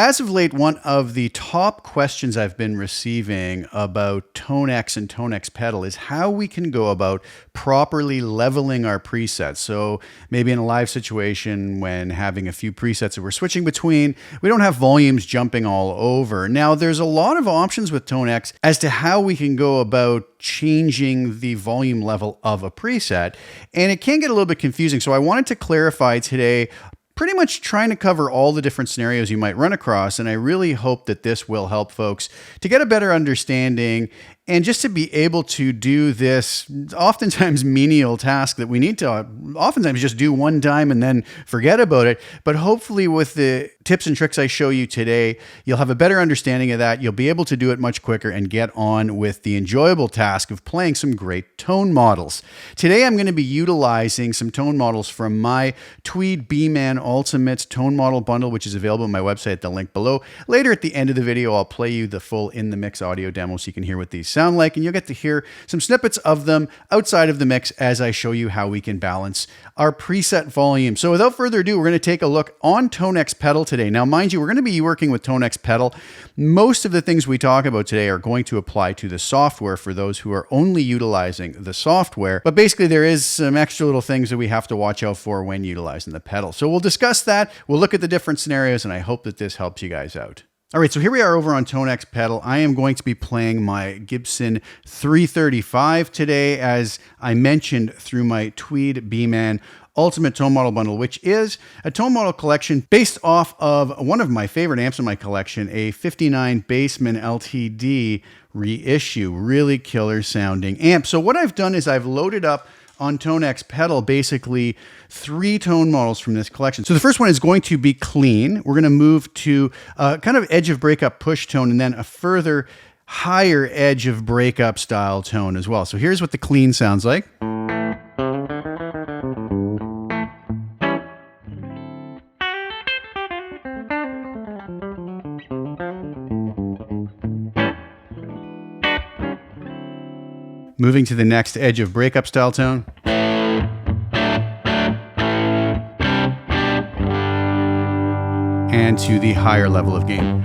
As of late, one of the top questions I've been receiving about Tonex and Tonex pedal is how we can go about properly leveling our presets. So maybe in a live situation when having a few presets that we're switching between, we don't have volumes jumping all over. Now, there's a lot of options with Tonex as to how we can go about changing the volume level of a preset, and it can get a little bit confusing. So I wanted to clarify today, pretty much trying to cover all the different scenarios you might run across, and I really hope that this will help folks to get a better understanding and just to be able to do this oftentimes menial task that we need to oftentimes just do one time and then forget about it. But hopefully with the tips and tricks I show you today, you'll have a better understanding of that. You'll be able to do it much quicker and get on with the enjoyable task of playing some great tone models. Today I'm going to be utilizing some tone models from my Tweed B-Man Ultimate Tone Model Bundle, which is available on my website at the link below. Later at the end of the video, I'll play you the full In the Mix audio demo so you can hear what these sound like, and you'll get to hear some snippets of them outside of the mix as I show you how we can balance our preset volume. So without further ado, we're going to take a look on Tonex pedal today. Now, mind you, we're going to be working with Tonex pedal. Most of the things we talk about today are going to apply to the software for those who are only utilizing the software. But basically, there is some extra little things that we have to watch out for when utilizing the pedal. So we'll discuss that. We'll look at the different scenarios, and I hope that this helps you guys out. All right, so here we are over on Tonex pedal. I am going to be playing my Gibson 335 today, as I mentioned, through my Tweed B-Man Ultimate Tone Model Bundle, which is a tone model collection based off of one of my favorite amps in my collection, a 59 Bassman LTD reissue. Really killer sounding amp. So what I've done is I've loaded up on Tonex pedal basically 3 tone models from this collection. So the first one is going to be clean. We're going to move to kind of edge of breakup push tone, and then a further higher edge of breakup style tone as well. So here's what the clean sounds like. Moving to the next edge of breakup style tone. And to the higher level of gain.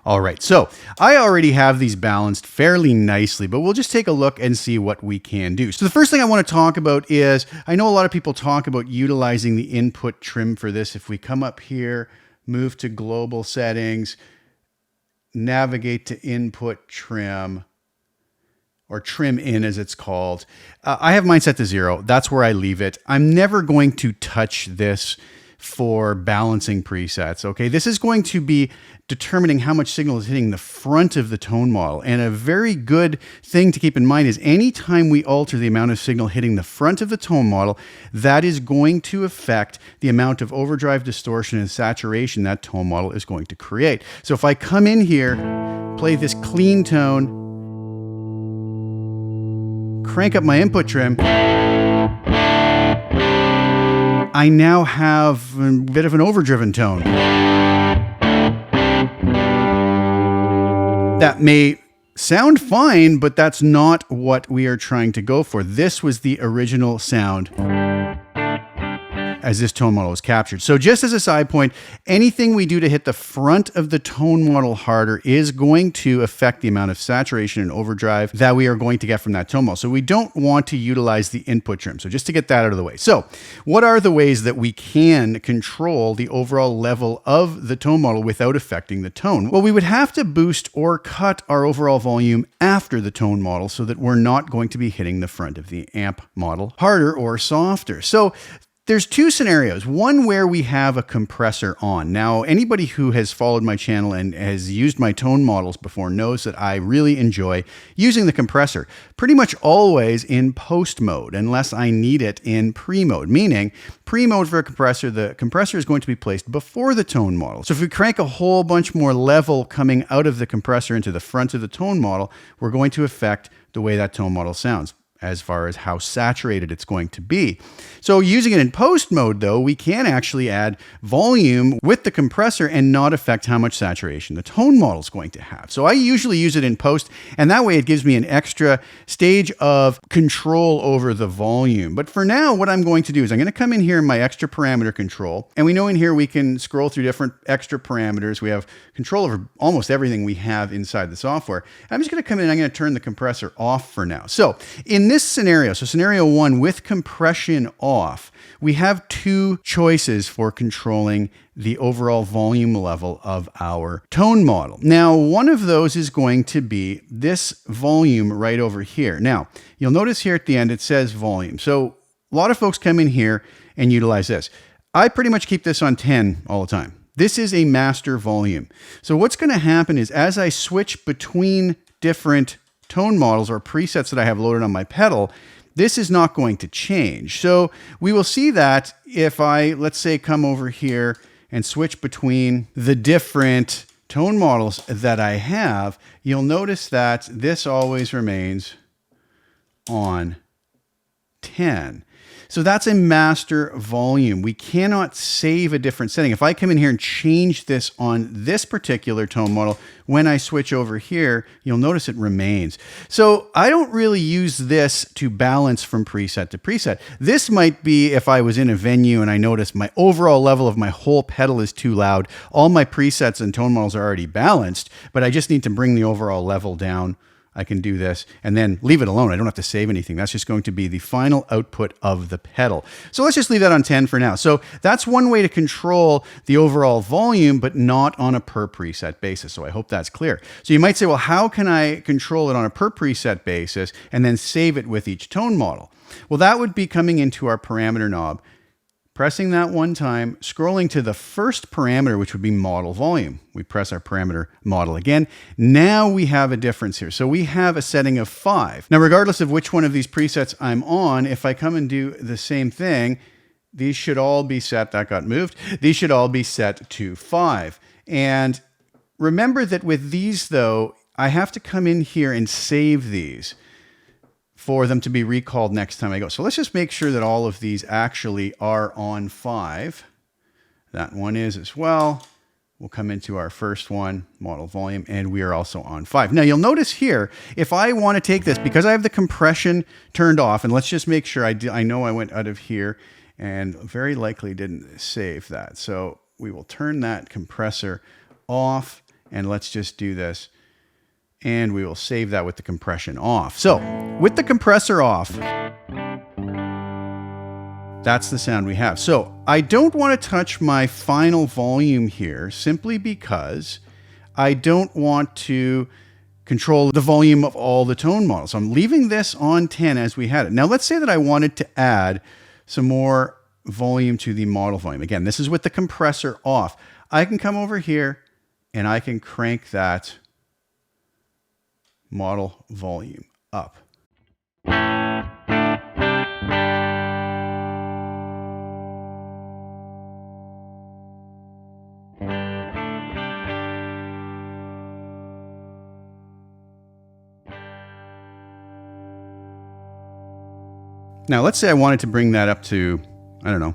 All right, so I already have these balanced fairly nicely, but we'll just take a look and see what we can do. So the first thing I want to talk about is, I know a lot of people talk about utilizing the input trim for this. If we come up here, move to global settings, navigate to input trim, or trim in as it's called. I have mine set to 0. That's where I leave it. I'm never going to touch this for balancing presets, okay? This is going to be determining how much signal is hitting the front of the tone model. And a very good thing to keep in mind is anytime we alter the amount of signal hitting the front of the tone model, that is going to affect the amount of overdrive, distortion, and saturation that tone model is going to create. So if I come in here, play this clean tone, crank up my input trim, I now have a bit of an overdriven tone. That may sound fine, but that's not what we are trying to go for. This was the original sound as this tone model was captured. So just as a side point, anything we do to hit the front of the tone model harder is going to affect the amount of saturation and overdrive that we are going to get from that tone model. So we don't want to utilize the input trim. So just to get that out of the way. So what are the ways that we can control the overall level of the tone model without affecting the tone? Well, we would have to boost or cut our overall volume after the tone model so that we're not going to be hitting the front of the amp model harder or softer. So there's 2 scenarios, one where we have a compressor on. Now, anybody who has followed my channel and has used my tone models before knows that I really enjoy using the compressor, pretty much always in post mode, unless I need it in pre-mode, meaning pre-mode for a compressor, the compressor is going to be placed before the tone model. So if we crank a whole bunch more level coming out of the compressor into the front of the tone model, we're going to affect the way that tone model sounds. as far as how saturated it's going to be. So using it in post mode though, we can actually add volume with the compressor and not affect how much saturation the tone model is going to have. So I usually use it in post, and that way it gives me an extra stage of control over the volume. But for now, what I'm going to do is I'm going to come in here in my extra parameter control, and we know in here we can scroll through different extra parameters. We have control over almost everything we have inside the software. I'm just going to come in and I'm going to turn the compressor off for now. So in this scenario, so scenario 1 with compression off, we have two choices for controlling the overall volume level of our tone model. Now, one of those is going to be this volume right over here. Now, you'll notice here at the end, it says volume. So a lot of folks come in here and utilize this. I pretty much keep this on 10 all the time. This is a master volume. So what's going to happen is as I switch between different tone models or presets that I have loaded on my pedal, this is not going to change. So we will see that if I, let's say, come over here and switch between the different tone models that I have, you'll notice that this always remains on 10. So that's a master volume. We cannot save a different setting. If I come in here and change this on this particular tone model, when I switch over here, you'll notice it remains. So I don't really use this to balance from preset to preset. This might be if I was in a venue and I noticed my overall level of my whole pedal is too loud. All my presets and tone models are already balanced, but I just need to bring the overall level down. I can do this and then leave it alone. I don't have to save anything. That's just going to be the final output of the pedal. So let's just leave that on 10 for now. So that's one way to control the overall volume, but not on a per preset basis. So I hope that's clear. So you might say, well, how can I control it on a per preset basis and then save it with each tone model? Well, that would be coming into our parameter knob, pressing that one time, scrolling to the first parameter, which would be model volume. We press our parameter model again. Now we have a difference here. So we have a setting of 5. Now, regardless of which one of these presets I'm on, if I come and do the same thing, these should all be set. That got moved. These should all be set to 5. And remember that with these, though, I have to come in here and save these for them to be recalled next time I go. So let's just make sure that all of these actually are on 5. That one is as well. We'll come into our first one, model volume, and we are also on 5. Now you'll notice here, if I want to take this, because I have the compression turned off, and let's just make sure I know I went out of here and very likely didn't save that. So we will turn that compressor off, and let's just do this. And we will save that with the compression off. So with the compressor off, that's the sound we have. So I don't want to touch my final volume here simply because I don't want to control the volume of all the tone models. So I'm leaving this on 10 as we had it. Now let's say that I wanted to add some more volume to the model volume. Again, this is with the compressor off. I can come over here and I can crank that model volume up. Now, let's say I wanted to bring that up to, I don't know,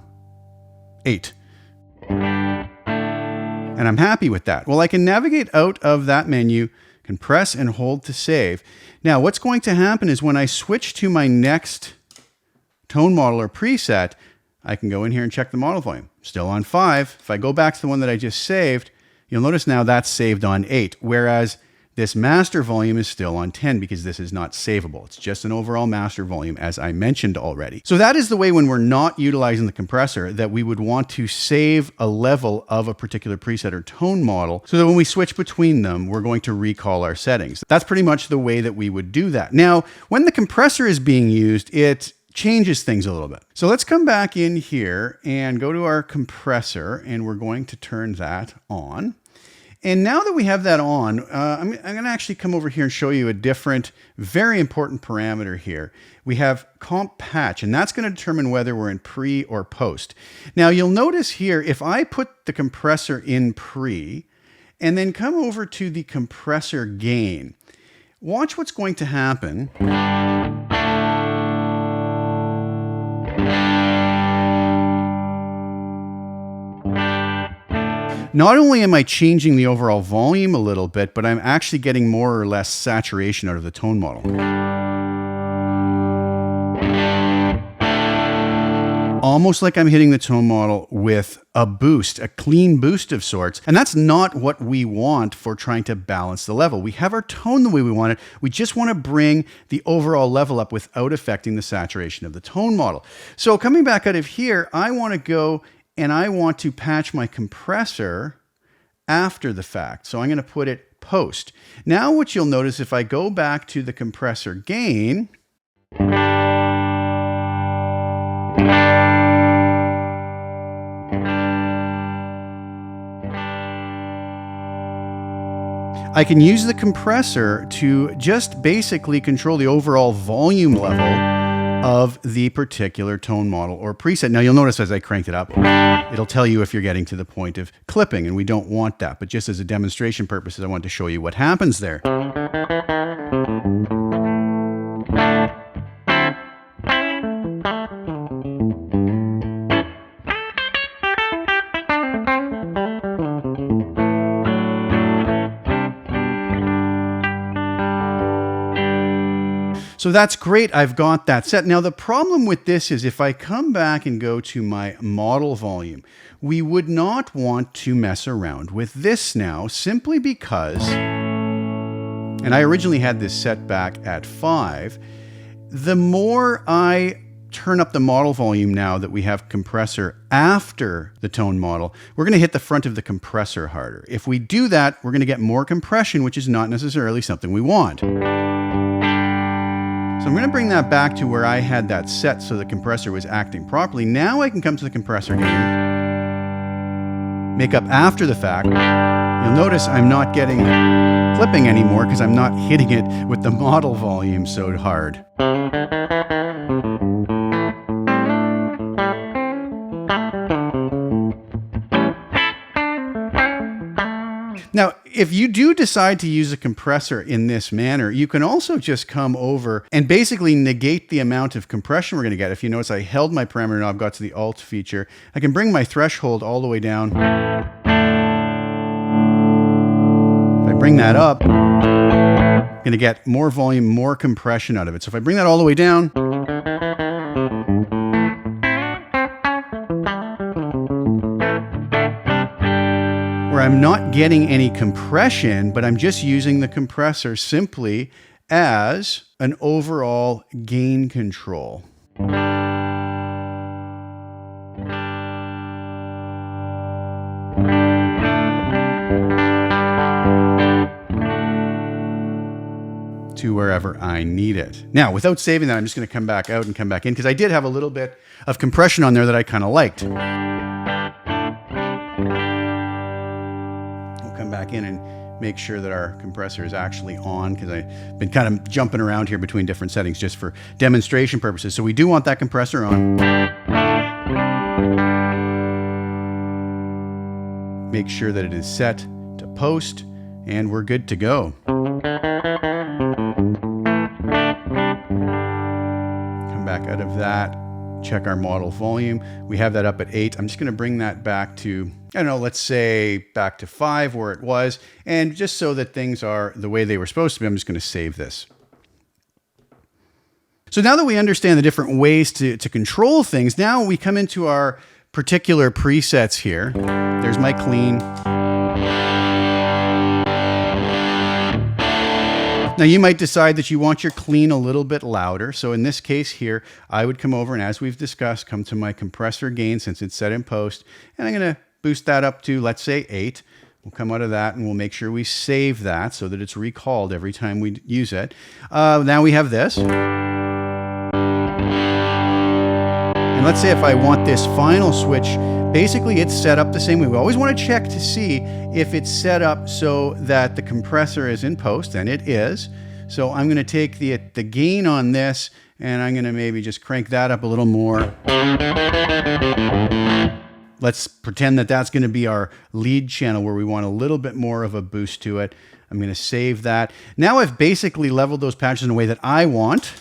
8. And I'm happy with that. Well, I can navigate out of that menu, can press and hold to save. Now, what's going to happen is when I switch to my next tone model or preset, I can go in here and check the model volume. Still on 5. If I go back to the one that I just saved, you'll notice now that's saved on 8, whereas this master volume is still on 10 because this is not savable. It's just an overall master volume, as I mentioned already. So that is the way when we're not utilizing the compressor that we would want to save a level of a particular preset or tone model so that when we switch between them, we're going to recall our settings. That's pretty much the way that we would do that. Now, when the compressor is being used, it changes things a little bit. So let's come back in here and go to our compressor, and we're going to turn that on. And now that we have that on, I'm going to actually come over here and show you a different, very important parameter here. We have comp patch, and that's going to determine whether we're in pre or post. Now you'll notice here, if I put the compressor in pre and then come over to the compressor gain, watch what's going to happen not only am I changing the overall volume a little bit, but I'm actually getting more or less saturation out of the tone model. Almost like I'm hitting the tone model with a boost, a clean boost of sorts. And that's not what we want for trying to balance the level. We have our tone the way we want it. We just want to bring the overall level up without affecting the saturation of the tone model. So coming back out of here, I want to go and I want to patch my compressor after the fact. So I'm going to put it post. Now what you'll notice, if I go back to the compressor gain, I can use the compressor to just basically control the overall volume level of the particular tone model or preset. Now you'll notice as I cranked it up, it'll tell you if you're getting to the point of clipping, and we don't want that. But just as a demonstration purposes, I want to show you what happens there. So that's great, I've got that set. Now the problem with this is if I come back and go to my model volume, we would not want to mess around with this now, simply because, and I originally had this set back at 5, the more I turn up the model volume now that we have compressor after the tone model, we're going to hit the front of the compressor harder. If we do that, we're going to get more compression, which is not necessarily something we want. So I'm going to bring that back to where I had that set so the compressor was acting properly. Now I can come to the compressor gain, make up after the fact. You'll notice I'm not getting clipping anymore because I'm not hitting it with the model volume so hard. Now, if you do decide to use a compressor in this manner, you can also just come over and basically negate the amount of compression we're going to get. If you notice, I held my parameter knob, got to the Alt feature. I can bring my threshold all the way down. If I bring that up, I'm going to get more volume, more compression out of it. So if I bring that all the way down, where I'm not getting any compression, but I'm just using the compressor simply as an overall gain control. To wherever I need it. Now, without saving that, I'm just going to come back out and come back in because I did have a little bit of compression on there that I kind of liked. Back in and make sure that our compressor is actually on, because I've been kind of jumping around here between different settings just for demonstration purposes. So we do want that compressor on. Make sure that it is set to post, and we're good to go. Come back out of that. Check our model volume. We have that up at 8. I'm just going to bring that back to, I don't know, let's say back to 5 where it was. And just so that things are the way they were supposed to be, I'm just going to save this. So now that we understand the different ways to control things, now we come into our particular presets here. There's my clean. Now you might decide that you want your clean a little bit louder. So in this case here, I would come over and, as we've discussed, come to my compressor gain since it's set in post. And I'm going to boost that up to, let's say, 8. We'll come out of that and we'll make sure we save that so that it's recalled every time we use it. Now we have this. And let's say if I want this final switch, basically it's set up the same way. We always want to check to see if it's set up so that the compressor is in post, and it is. So I'm going to take the gain on this and I'm going to maybe just crank that up a little more. Let's pretend that that's going to be our lead channel where we want a little bit more of a boost to it. I'm going to save that. Now I've basically leveled those patches in a way that I want.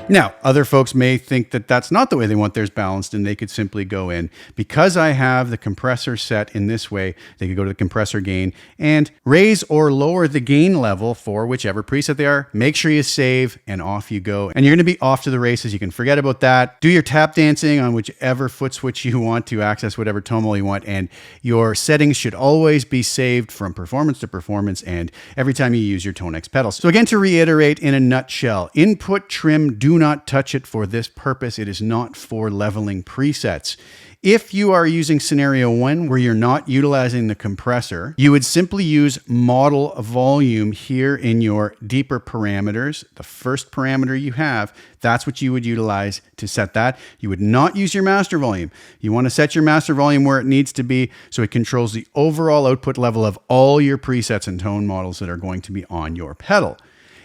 Now, other folks may think that that's not the way they want theirs balanced, and they could simply go in. Because I have the compressor set in this way, they could go to the compressor gain and raise or lower the gain level for whichever preset they are. Make sure you save, and off you go. And you're going to be off to the races. You can forget about that. Do your tap dancing on whichever foot switch you want to access whatever tone model you want, and your settings should always be saved from performance to performance and every time you use your Tonex pedals. So again, to reiterate in a nutshell, input trim, do not touch it for this purpose. It is not for leveling presets. If you are using scenario 1 where you're not utilizing the compressor, you would simply use model volume here in your deeper parameters. The first parameter you have, that's what you would utilize to set that. You would not use your master volume. You want to set your master volume where it needs to be so it controls the overall output level of all your presets and tone models that are going to be on your pedal.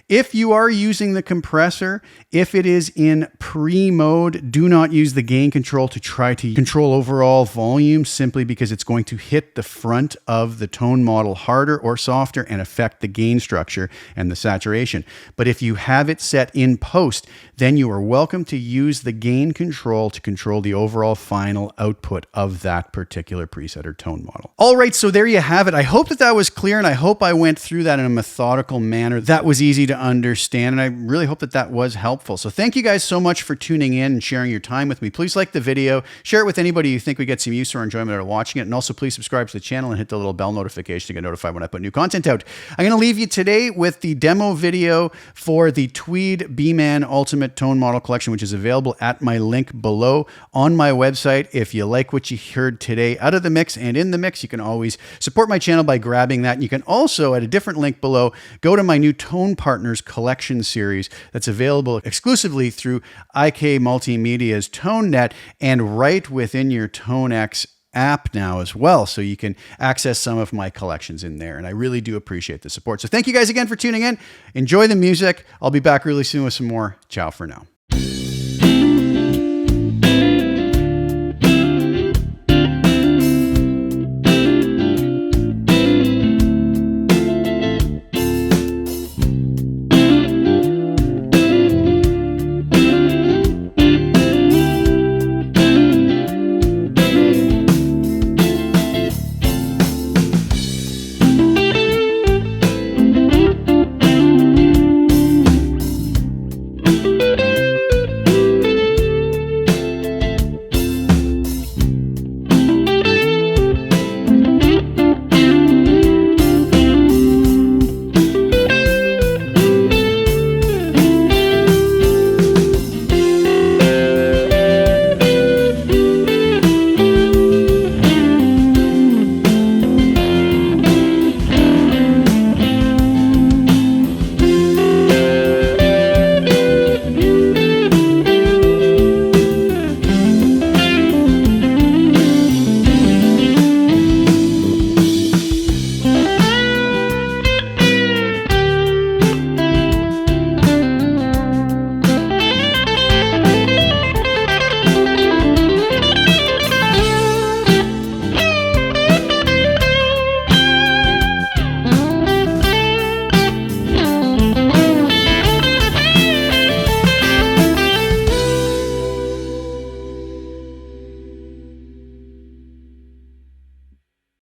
If you are using the compressor, if it is in pre-mode, do not use the gain control to try to control overall volume, simply because it's going to hit the front of the tone model harder or softer and affect the gain structure and the saturation. But if you have it set in post, then you are welcome to use the gain control to control the overall final output of that particular preset or tone model. All right, so there you have it. I hope that that was clear, and I hope I went through that in a methodical manner that was easy to understand, and I really hope that that was helpful. So thank you guys so much for tuning in and sharing your time with me. Please like the video, share it with anybody you think we get some use or enjoyment out of watching it, and also please subscribe to the channel and hit the little bell notification to get notified when I put new content out. I'm going to leave you today with the demo video for the Tweed B-Man Ultimate Tone Model Collection, which is available at my link below on my website. If you like what you heard today out of the mix and in the mix, you can always support my channel by grabbing that. And you can also, at a different link below, go to my new Tone Partners collection series that's available exclusively through IK Multimedia's ToneNet and right within your Tonex app now as well. So you can access some of my collections in there. And I really do appreciate the support. So thank you guys again for tuning in. Enjoy the music. I'll be back really soon with some more. Ciao for now. Thank you.